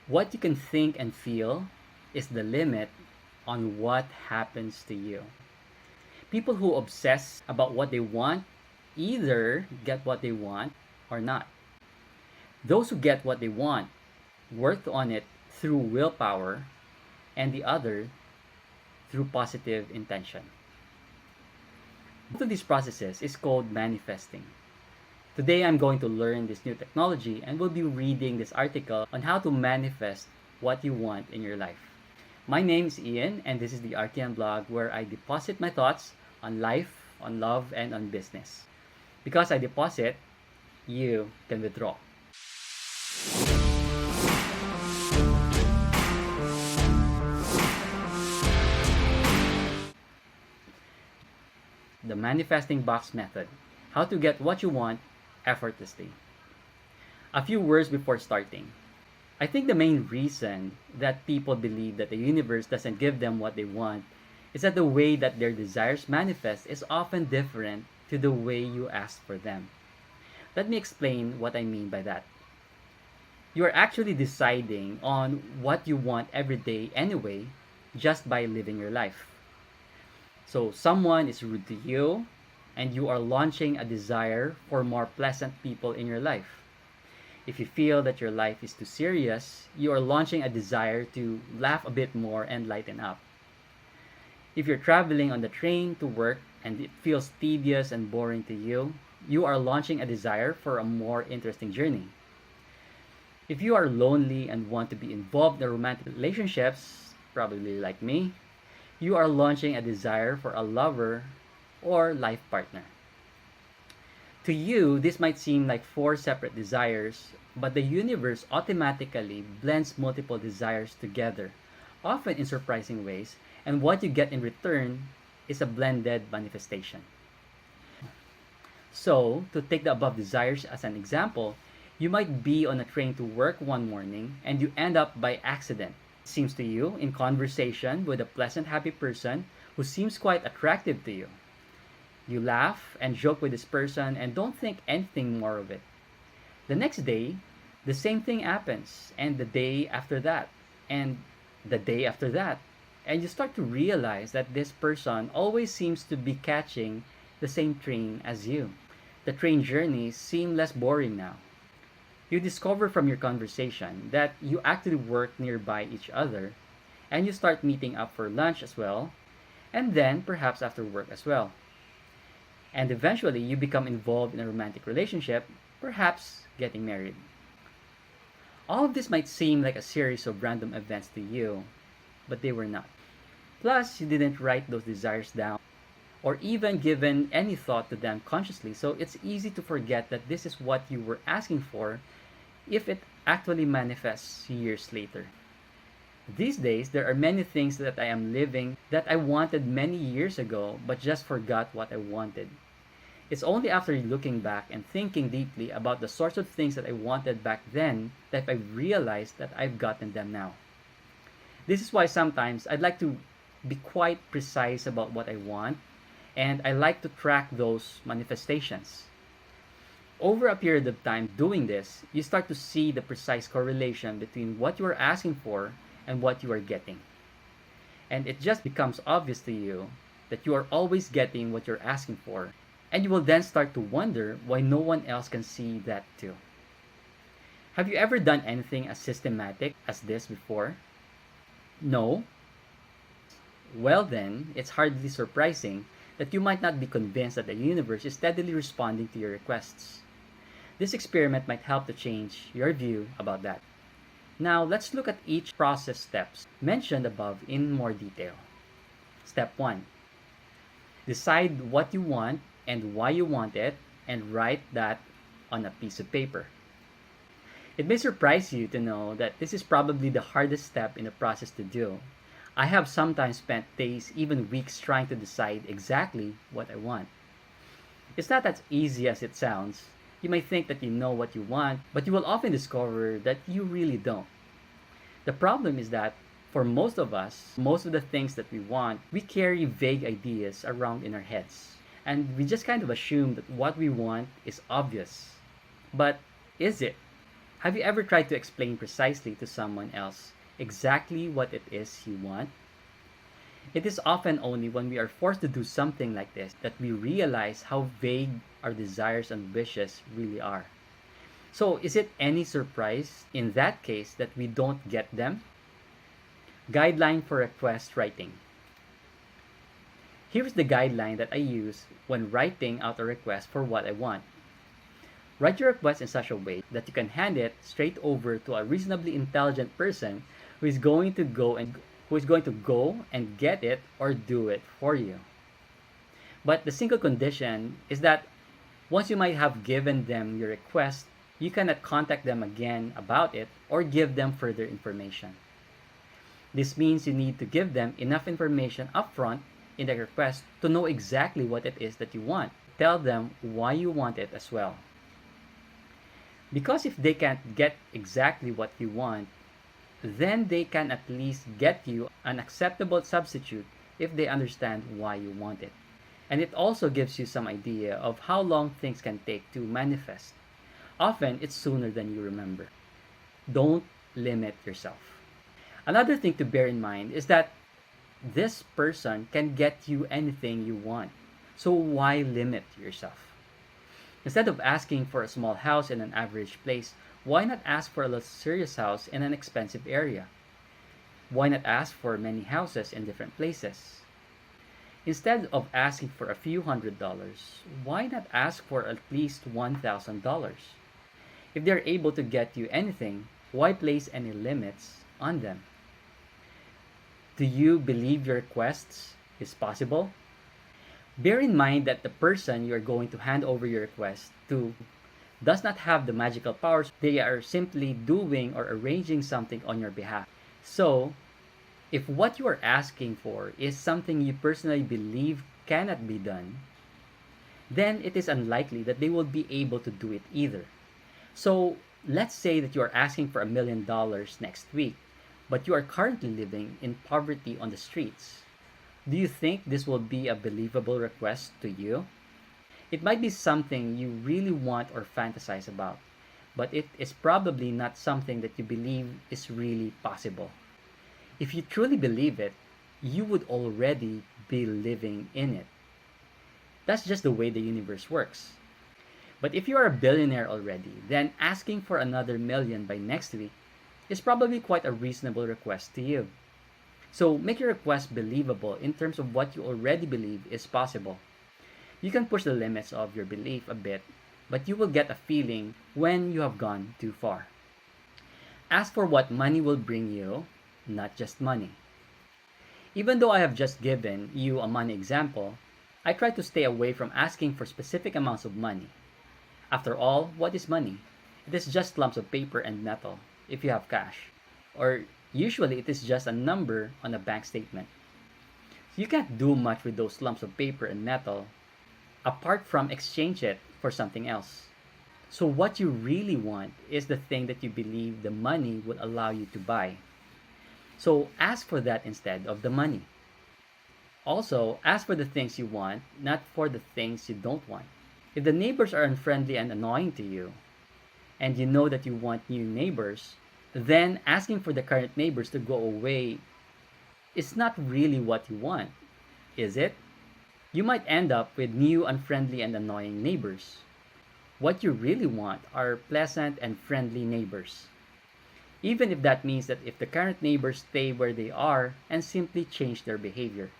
What you can think and feel is the limit on what happens to you. People who obsess about what they want either get what they want or not. Those who get what they want work on it through willpower, and the other through positive intention. Both of these processes is called manifesting. Today I'm going to learn this new technology and we'll be reading this article on how to manifest what you want in your life. My name is Ian and this is the RTM blog where I deposit my thoughts on life, on love, and on business. Because I deposit, you can withdraw. The manifesting box method. How to get what you want effortlessly. A few words before starting. I think the main reason that people believe that the universe doesn't give them what they want is that the way that their desires manifest is often different to the way you ask for them. Let me explain what I mean by that. You are actually deciding on what you want every day anyway, just by living your life. So, someone is rude to you, and you are launching a desire for more pleasant people in your life. If you feel that your life is too serious, you are launching a desire to laugh a bit more and lighten up. If you're traveling on the train to work and it feels tedious and boring to you, you are launching a desire for a more interesting journey. If you are lonely and want to be involved in romantic relationships, probably like me, you are launching a desire for a lover or life partner. To you, this might seem like four separate desires, but the universe automatically blends multiple desires together, often in surprising ways, and what you get in return is a blended manifestation. So, to take the above desires as an example, you might be on a train to work one morning and you end up by accident, it seems to you, in conversation with a pleasant, happy person who seems quite attractive to you. You laugh and joke with this person and don't think anything more of it. The next day, the same thing happens, and the day after that, and the day after that. And you start to realize that this person always seems to be catching the same train as you. The train journeys seem less boring now. You discover from your conversation that you actually work nearby each other, and you start meeting up for lunch as well, and then perhaps after work as well. And eventually you become involved in a romantic relationship, perhaps getting married. All of this might seem like a series of random events to you, but they were not. Plus, you didn't write those desires down or even given any thought to them consciously, so it's easy to forget that this is what you were asking for if it actually manifests years later. These days, there are many things that I am living that I wanted many years ago but just forgot what I wanted. It's only after looking back and thinking deeply about the sorts of things that I wanted back then that I realized that I've gotten them now. This is why sometimes I'd like to be quite precise about what I want, and I like to track those manifestations. Over a period of time doing this, you start to see the precise correlation between what you are asking for and what you are getting. And it just becomes obvious to you that you are always getting what you're asking for, and you will then start to wonder why no one else can see that too. Have you ever done anything as systematic as this before? No? Well then, it's hardly surprising that you might not be convinced that the universe is steadily responding to your requests. This experiment might help to change your view about that. Now, let's look at each process steps mentioned above in more detail. Step 1. Decide what you want and why you want it and write that on a piece of paper. It may surprise you to know that this is probably the hardest step in the process to do. I have sometimes spent days, even weeks, trying to decide exactly what I want. It's not as easy as it sounds. You may think that you know what you want, but you will often discover that you really don't. The problem is that for most of us, most of the things that we want, we carry vague ideas around in our heads. And we just kind of assume that what we want is obvious. But is it? Have you ever tried to explain precisely to someone else exactly what it is you want? It is often only when we are forced to do something like this that we realize how vague our desires and wishes really are. So, is it any surprise in that case that we don't get them? Guideline for request writing. Here's the guideline that I use when writing out a request for what I want. Write your request in such a way that you can hand it straight over to a reasonably intelligent person who is going to go and get it or do it for you. But the single condition is that once you might have given them your request, you cannot contact them again about it or give them further information. This means you need to give them enough information upfront in the request to know exactly what it is that you want. Tell them why you want it as well. Because if they can't get exactly what you want, then they can at least get you an acceptable substitute if they understand why you want it. And it also gives you some idea of how long things can take to manifest. Often, it's sooner than you remember. Don't limit yourself. Another thing to bear in mind is that this person can get you anything you want. So why limit yourself? Instead of asking for a small house in an average place, why not ask for a luxurious house in an expensive area? Why not ask for many houses in different places? Instead of asking for a few $100s, why not ask for at least $1,000? If they're able to get you anything, why place any limits on them? Do you believe your requests is possible? Bear in mind that the person you are going to hand over your request to does not have the magical powers. They are simply doing or arranging something on your behalf. So, if what you are asking for is something you personally believe cannot be done, then it is unlikely that they will be able to do it either. So, let's say that you are asking for $1 million next week, but you are currently living in poverty on the streets. Do you think this will be a believable request to you? It might be something you really want or fantasize about, but it is probably not something that you believe is really possible. If you truly believe it, you would already be living in it. That's just the way the universe works. But if you are a billionaire already, then asking for another million by next week is probably quite a reasonable request to you. So make your request believable in terms of what you already believe is possible. You can push the limits of your belief a bit, but you will get a feeling when you have gone too far. Ask for what money will bring you, not just money. Even though I have just given you a money example, I try to stay away from asking for specific amounts of money. After all, what is money? It is just lumps of paper and metal, if you have cash. Or usually it is just a number on a bank statement. You can't do much with those lumps of paper and metal apart from exchange it for something else. So what you really want is the thing that you believe the money would allow you to buy. So ask for that instead of the money. Also, ask for the things you want, not for the things you don't want. If the neighbors are unfriendly and annoying to you, and you know that you want new neighbors, then asking for the current neighbors to go away is not really what you want, is it? You might end up with new unfriendly and annoying neighbors. What you really want are pleasant and friendly neighbors. Even if that means that if the current neighbors stay where they are and simply change their behavior.